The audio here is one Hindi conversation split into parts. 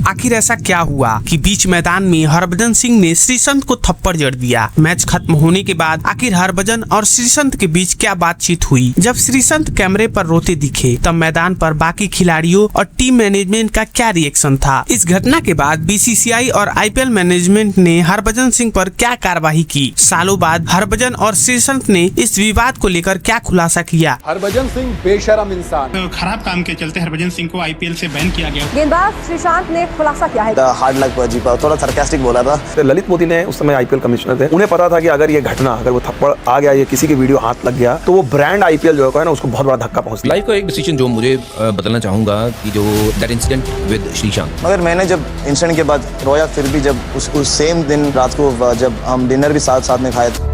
आखिर ऐसा क्या हुआ कि बीच मैदान में हरभजन सिंह ने श्रीसंत को थप्पड़ जड़ दिया। मैच खत्म होने के बाद आखिर हरभजन और श्रीसंत के बीच क्या बातचीत हुई। जब श्रीसंत कैमरे पर रोते दिखे तब मैदान पर बाकी खिलाड़ियों और टीम मैनेजमेंट का क्या रिएक्शन था। इस घटना के बाद बीसीसीआई और आईपीएल मैनेजमेंट ने हरभजन सिंह पर क्या कार्रवाई की। सालों बाद हरभजन और श्रीसंत ने इस विवाद को लेकर क्या खुलासा किया। हरभजन सिंह बेशरम इंसान, खराब काम के चलते हरभजन सिंह को आईपीएल से बैन किया गया। गेंदबाज श्रीशांत ने खुलासा किया है। हार्ड लक पर जीपा, थोड़ा सरकास्टिक बोला था। ललित मोदी ने उस समय आईपीएल कमिश्नर थे, उन्हें पता था कि अगर ये घटना, अगर वो थप्पड़ आ गया, ये किसी की वीडियो हाथ लग गया तो वो ब्रांड आईपीएल जो है ना उसको बहुत बड़ा धक्का पहुंचता। लाइफ का एक डिसीजन जो मुझे बताना चाहूंगा कि जो दैट इंसिडेंट विद श्रीशांत, मगर मैंने जब इंसिडेंट के बाद रोया, फिर भी जब उस सेम दिन रात को जब हम डिनर भी साथ में खाए।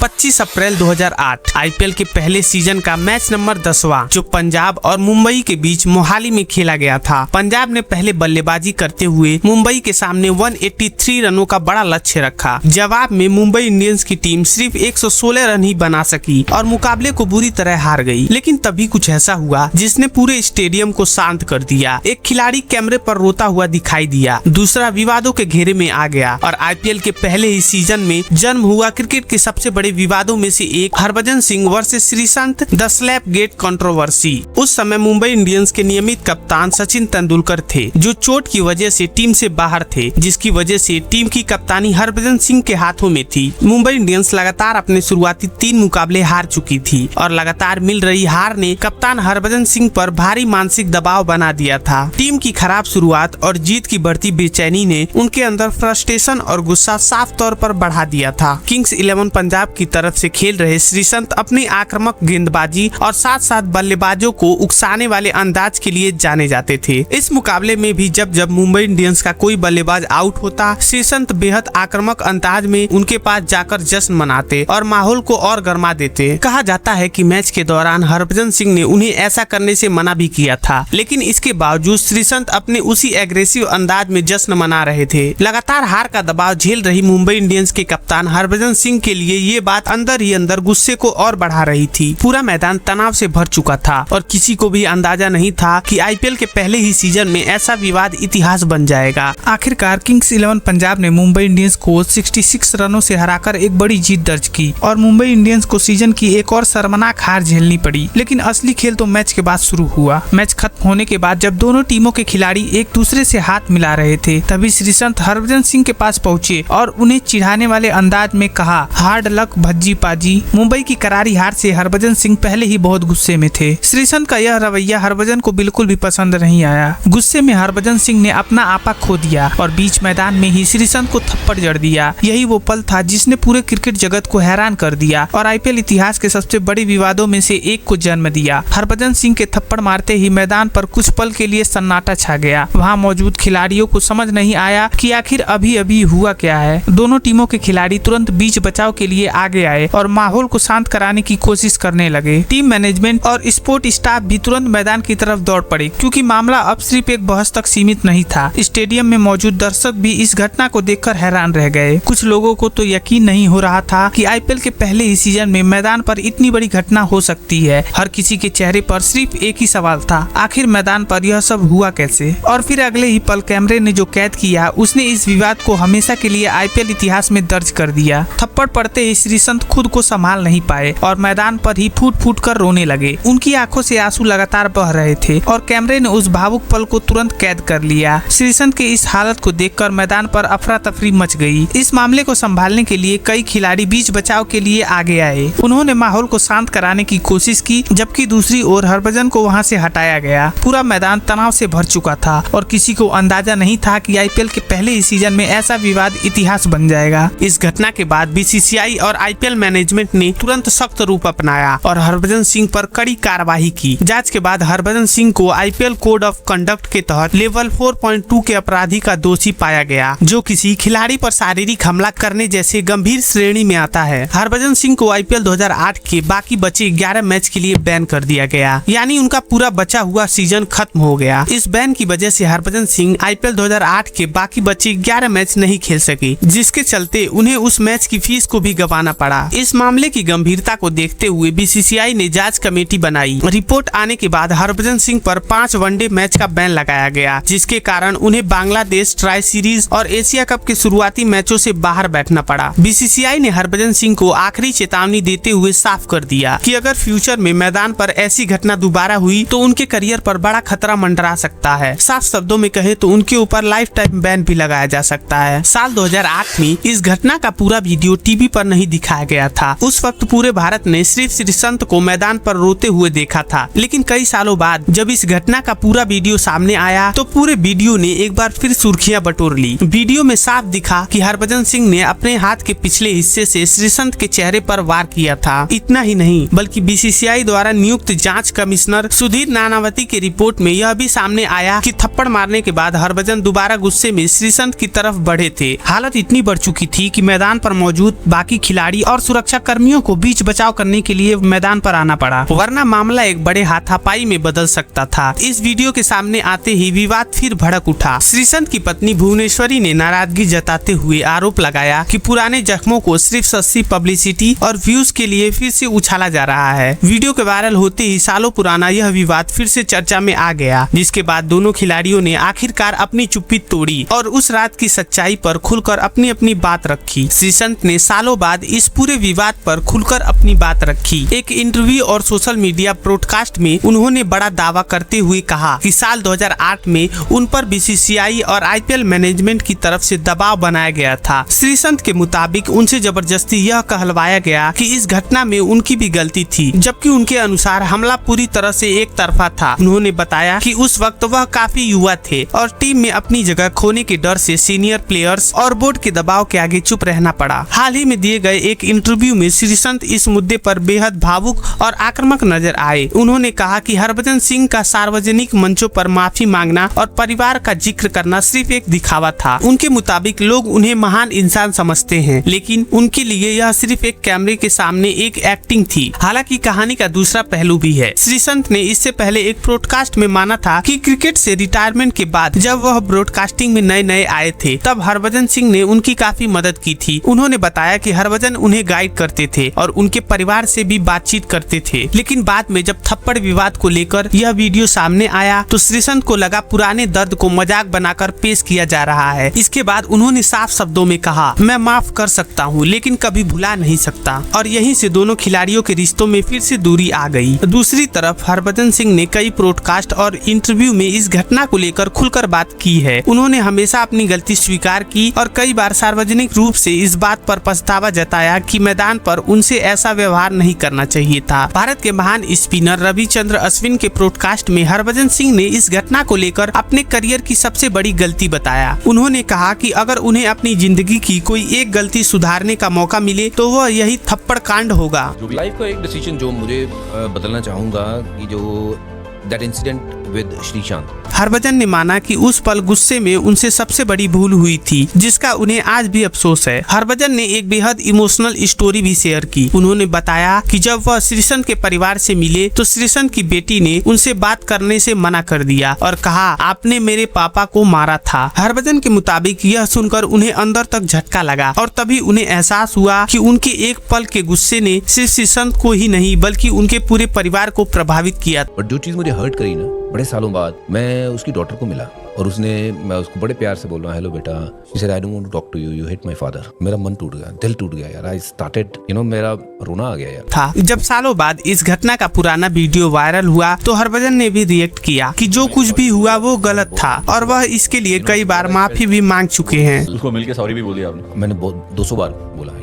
25 अप्रैल 2008 आईपीएल के पहले सीजन का मैच नंबर 10वां जो पंजाब और मुंबई के बीच मोहाली में खेला गया था। पंजाब ने पहले बल्लेबाजी करते हुए मुंबई के सामने 183 रनों का बड़ा लक्ष्य रखा। जवाब में मुंबई इंडियंस की टीम सिर्फ 116 रन ही बना सकी और मुकाबले को बुरी तरह हार गई। लेकिन तभी कुछ ऐसा हुआ जिसने पूरे स्टेडियम को शांत कर दिया। एक खिलाड़ी कैमरे पर रोता हुआ दिखाई दिया, दूसरा विवादों के घेरे में आ गया और आईपीएल के पहले ही सीजन में जन्म हुआ क्रिकेट के सबसे बड़े विवादों में से एक Harbhajan Singh versus Sreesanth the slap gate controversy. उस समय मुंबई इंडियंस के नियमित कप्तान सचिन तेंदुलकर थे जो चोट की वजह से टीम से बाहर थे, जिसकी वजह से टीम की कप्तानी हरभजन सिंह के हाथों में थी। मुंबई इंडियंस लगातार अपने शुरुआती 3 मुकाबले हार चुकी थी और लगातार मिल रही हार ने कप्तान हरभजन सिंह पर भारी मानसिक दबाव बना दिया था। टीम की खराब शुरुआत और जीत की बढ़ती बेचैनी ने उनके अंदर फ्रस्ट्रेशन और गुस्सा साफ तौर पर बढ़ा दिया था। किंग्स 11 पंजाब की तरफ से खेल रहे श्रीसंत अपनी आक्रामक गेंदबाजी और साथ साथ बल्लेबाजों को उकसाने वाले अंदाज के लिए जाने जाते थे। इस मुकाबले में भी जब जब मुंबई इंडियंस का कोई बल्लेबाज आउट होता, श्रीसंत बेहद आक्रामक अंदाज में उनके पास जाकर जश्न मनाते और माहौल को और गर्मा देते। कहा जाता है कि मैच के दौरान हरभजन सिंह ने उन्हें ऐसा करने से मना भी किया था, लेकिन इसके बावजूद श्रीसंत अपने उसी एग्रेसिव अंदाज में जश्न मना रहे थे। लगातार हार का दबाव झेल रही मुंबई इंडियंस के कप्तान हरभजन सिंह के लिए ये बात अंदर ही अंदर गुस्से को और बढ़ा रही थी। पूरा मैदान तनाव से भर चुका था और किसी को भी अंदाजा नहीं था कि आईपीएल के पहले ही सीजन में ऐसा विवाद इतिहास बन जाएगा। आखिरकार किंग्स 11 पंजाब ने मुंबई इंडियंस को 66 रनों से हराकर एक बड़ी जीत दर्ज की और मुंबई इंडियंस को सीजन की एक और शर्मनाक हार झेलनी पड़ी। लेकिन असली खेल तो मैच के बाद शुरू हुआ। मैच खत्म होने के बाद जब दोनों टीमों के खिलाड़ी एक दूसरे से हाथ मिला रहे थे, तभी श्रीसंत हरभजन सिंह के पास पहुंचे और उन्हें चिढ़ाने वाले अंदाज में कहा, हार्ड लक भज्जी पाजी। मुंबई की करारी हार से हरभजन सिंह पहले ही बहुत गुस्से में थे। श्रीसंत का यह रवैया हरभजन को बिल्कुल भी पसंद नहीं आया। गुस्से में हरभजन सिंह ने अपना आपा खो दिया और बीच मैदान में ही श्रीसंत को थप्पड़ जड़ दिया। यही वो पल था जिसने पूरे क्रिकेट जगत को हैरान कर दिया और आईपीएल इतिहास के सबसे बड़े विवादों में से एक को जन्म दिया। हरभजन सिंह के थप्पड़ मारते ही मैदान पर कुछ पल के लिए सन्नाटा छा गया। वहाँ मौजूद खिलाड़ियों को समझ नहीं आया कि आखिर अभी अभी हुआ क्या है। दोनों टीमों के खिलाड़ी तुरंत बीच बचाव के लिए आगे आए और माहौल को शांत कराने की कोशिश करने लगे। टीम मैनेजमेंट और स्पोर्ट स्टाफ भी तुरंत मैदान की तरफ दौड़ पड़े क्योंकि मामला अब सिर्फ एक बहस तक सीमित नहीं था। स्टेडियम में मौजूद दर्शक भी इस घटना को देखकर हैरान रह गए। कुछ लोगों को तो यकीन नहीं हो रहा था कि आईपीएल के पहले ही सीजन में मैदान पर इतनी बड़ी घटना हो सकती है। हर किसी के चेहरे पर सिर्फ एक ही सवाल था, आखिर मैदान पर यह सब हुआ कैसे। और फिर अगले ही पल कैमरे ने जो कैद किया उसने इस विवाद को हमेशा के लिए आईपीएल इतिहास में दर्ज कर दिया। थप्पड़ पड़ते ही श्रीसंत खुद को संभाल नहीं पाए और मैदान पर ही फूट फूट कर रोने लगे। उनकी आंखों से आंसू लगातार बह रहे थे और कैमरे ने उस भावुक पल को तुरंत कैद कर लिया। श्रीसंत के इस हालत को देखकर मैदान पर अफरा तफरी मच गई। इस मामले को संभालने के लिए कई खिलाड़ी बीच बचाव के लिए आगे आए। उन्होंने माहौल को शांत कराने की कोशिश की, जबकि दूसरी ओर हरभजन को वहां से हटाया गया। पूरा मैदान तनाव से भर चुका था और किसी को अंदाजा नहीं था कि आईपीएल के पहले ही सीजन में ऐसा विवाद इतिहास बन जाएगा। इस घटना के बाद बीसीसीआई और आईपीएल मैनेजमेंट ने तुरंत सख्त रूप अपनाया और हरभजन सिंह पर कड़ी कार्रवाई की। जांच के बाद हरभजन सिंह को आईपीएल कोड ऑफ कंडक्ट के तहत लेवल 4.2 के अपराधी का दोषी पाया गया, जो किसी खिलाड़ी पर शारीरिक हमला करने जैसे गंभीर श्रेणी में आता है। हरभजन सिंह को आईपीएल 2008 के बाकी बचे 11 मैच के लिए बैन कर दिया गया, यानी उनका पूरा बचा हुआ सीजन खत्म हो गया। इस बैन की वजह से हरभजन सिंह आईपीएल 2008 के बाकी बचे 11 मैच नहीं खेल सके, जिसके चलते उन्हें उस मैच की फीस को भी गंवाना पड़ा। पड़ा। इस मामले की गंभीरता को देखते हुए बीसीसीआई ने जांच कमेटी बनाई। रिपोर्ट आने के बाद हरभजन सिंह पर 5 वनडे मैच का बैन लगाया गया, जिसके कारण उन्हें बांग्लादेश ट्राई सीरीज और एशिया कप के शुरुआती मैचों से बाहर बैठना पड़ा। बीसीसीआई ने हरभजन सिंह को आखिरी चेतावनी देते हुए साफ कर दिया कि अगर फ्यूचर में मैदान पर ऐसी घटना दोबारा हुई तो उनके करियर पर बड़ा खतरा मंडरा सकता है। साफ शब्दों में कहे तो उनके ऊपर लाइफ टाइम बैन भी लगाया जा सकता है। साल 2008 में इस घटना का पूरा वीडियो टीवी पर नहीं दिखाया गया था। उस वक्त पूरे भारत ने सिर्फ श्रीसंत को मैदान पर रोते हुए देखा था, लेकिन कई सालों बाद जब इस घटना का पूरा वीडियो सामने आया तो पूरे वीडियो ने एक बार फिर सुर्खियां बटोर ली। वीडियो में साफ दिखा कि हरभजन सिंह ने अपने हाथ के पिछले हिस्से से श्रीसंत के चेहरे पर वार किया था। इतना ही नहीं, बल्कि बीसीसीआई द्वारा नियुक्त जांच कमिश्नर सुधीर नानावती की रिपोर्ट में यह भी सामने आया कि थप्पड़ मारने के बाद हरभजन दोबारा गुस्से में श्रीसंत की तरफ बढ़े थे। हालत इतनी बढ़ चुकी थी कि मैदान पर मौजूद बाकी खिलाड़ी और सुरक्षा कर्मियों को बीच बचाव करने के लिए मैदान पर आना पड़ा, वरना मामला एक बड़े हाथापाई में बदल सकता था। इस वीडियो के सामने आते ही विवाद फिर भड़क उठा। श्रीसंत की पत्नी भुवनेश्वरी ने नाराजगी जताते हुए आरोप लगाया कि पुराने जख्मों को सिर्फ सस्ती पब्लिसिटी और व्यूज के लिए फिर से उछाला जा रहा है। वीडियो के वायरल होते ही सालों पुराना यह विवाद फिर से चर्चा में आ गया, जिसके बाद दोनों खिलाड़ियों ने आखिरकार अपनी चुप्पी तोड़ी और उस रात की सच्चाई पर खुलकर अपनी अपनी बात रखी। श्रीसंत ने सालों बाद इस पूरे विवाद पर खुलकर अपनी बात रखी। एक इंटरव्यू और सोशल मीडिया ब्रॉडकास्ट में उन्होंने बड़ा दावा करते हुए कहा कि साल 2008 में उन पर बीसीसीआई और आईपीएल मैनेजमेंट की तरफ से दबाव बनाया गया था। श्रीसंत के मुताबिक उनसे जबरदस्ती यह कहलवाया गया कि इस घटना में उनकी भी गलती थी, जबकि उनके अनुसार हमला पूरी तरह से एक तरफा था। उन्होंने बताया कि उस वक्त वह काफी युवा थे और टीम में अपनी जगह खोने के डर से सीनियर प्लेयर्स और बोर्ड के दबाव के आगे चुप रहना पड़ा। हाल ही में दिए गए एक इंटरव्यू में श्रीसंत इस मुद्दे पर बेहद भावुक और आक्रामक नजर आए। उन्होंने कहा कि हरभजन सिंह का सार्वजनिक मंचों पर माफी मांगना और परिवार का जिक्र करना सिर्फ एक दिखावा था। उनके मुताबिक लोग उन्हें महान इंसान समझते हैं, लेकिन उनके लिए यह सिर्फ एक कैमरे के सामने एक एक्टिंग थी। हालांकि कहानी का दूसरा पहलू भी है। श्रीसंत ने इससे पहले एक ब्रॉडकास्ट में माना था कि क्रिकेट से रिटायरमेंट के बाद जब वह ब्रॉडकास्टिंग में नए आए थे तब हरभजन सिंह ने उनकी काफी मदद की थी। उन्होंने बताया कि हरभजन उन्हें गाइड करते थे और उनके परिवार से भी बातचीत करते थे, लेकिन बाद में जब थप्पड़ विवाद को लेकर यह वीडियो सामने आया तो श्रीसंत को लगा पुराने दर्द को मजाक बनाकर पेश किया जा रहा है। इसके बाद उन्होंने साफ शब्दों में कहा, मैं माफ कर सकता हूँ लेकिन कभी भुला नहीं सकता, और यहीं से दोनों खिलाड़ियों के रिश्तों में फिर से दूरी आ गई। दूसरी तरफ हरभजन सिंह ने कई ब्रॉडकास्ट और इंटरव्यू में इस घटना को लेकर खुलकर बात की है। उन्होंने हमेशा अपनी गलती स्वीकार की और कई बार सार्वजनिक रूप से इस बात पर पछतावा जताया कि मैदान पर उनसे ऐसा व्यवहार नहीं करना चाहिए था। भारत के महान स्पिनर रविचंद्र अश्विन के ब्रॉडकास्ट में हरभजन सिंह ने इस घटना को लेकर अपने करियर की सबसे बड़ी गलती बताया। उन्होंने कहा कि अगर उन्हें अपनी जिंदगी की कोई एक गलती सुधारने का मौका मिले तो वह यही थप्पड़ कांड होगा। लाइफ का एक डिसीजन जो मुझे बदलना चाहूँगा कि जो that incident with Sreesanth. Harbhajan ने माना कि उस पल गुस्से में उनसे सबसे बड़ी भूल हुई थी, जिसका उन्हें आज भी अफसोस है। हरभजन ने एक बेहद इमोशनल स्टोरी भी शेयर की। उन्होंने बताया कि जब वह श्रीसंत के परिवार से मिले तो श्रीसंत की बेटी ने उनसे बात करने से मना कर दिया और कहा, आपने मेरे पापा को मारा था। हरभजन के मुताबिक यह सुनकर उन्हें अंदर तक झटका लगा और तभी उन्हें एहसास हुआ कि उनके एक पल के गुस्से ने सिर्फ श्रीसंत को ही नहीं बल्कि उनके पूरे परिवार को प्रभावित किया। बट जो चीज मुझे हर्ट करी ना, बड़े सालों बाद मैं उसकी डॉटर को मिला और मैं उसको बड़े प्यार से बोल रहा, हेलो बेटा। She said, I don't want to talk to you. You hit my father. मेरा मन टूट गया, दिल टूट गया यार। I started, मेरा रोना आ गया यार। था जब सालों बाद इस घटना का पुराना वीडियो वायरल हुआ तो हरभजन ने भी रिएक्ट किया कि जो कुछ भी हुआ वो गलत था और वह इसके लिए कई बार माफी भी मांग चुके हैं। उसको मिलके सॉरी भी बोली आपने? मैंने 200 बार बोला।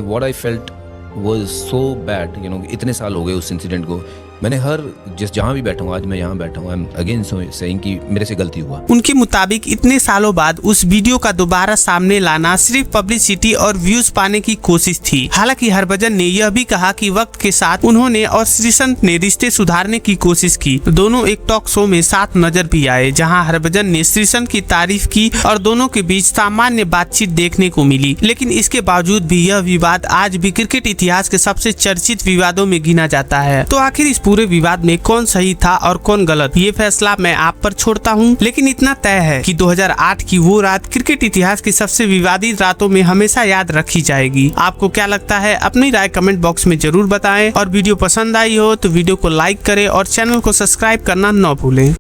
What I felt was so bad. इतने साल हो गए उस इंसिडेंट को। मैंने जहाँ भी बैठा हूँ, आज मैं यहाँ बैठा हूँ, आई एम अगेन सेइंग कि मेरे से गलती हुआ। उनके मुताबिक इतने सालों बाद उस वीडियो का दोबारा सामने लाना सिर्फ पब्लिसिटी और व्यूज पाने की कोशिश थी। हालांकि हरभजन ने यह भी कहा कि वक्त के साथ उन्होंने और श्रीसंत ने रिश्ते सुधारने की कोशिश की। दोनों एक टॉक शो में साथ नजर भी आए, जहाँ हरभजन ने श्रीसंत की तारीफ की और दोनों के बीच सामान्य बातचीत देखने को मिली। लेकिन इसके बावजूद भी यह विवाद आज भी क्रिकेट इतिहास के सबसे चर्चित विवादों में गिना जाता है। तो आखिर इस पूरे विवाद में कौन सही था और कौन गलत, ये फैसला मैं आप पर छोड़ता हूँ। लेकिन इतना तय है कि 2008 की वो रात क्रिकेट इतिहास की सबसे विवादित रातों में हमेशा याद रखी जाएगी। आपको क्या लगता है, अपनी राय कमेंट बॉक्स में जरूर बताएं और वीडियो पसंद आई हो तो वीडियो को लाइक करें और चैनल को सब्सक्राइब करना न भूलें।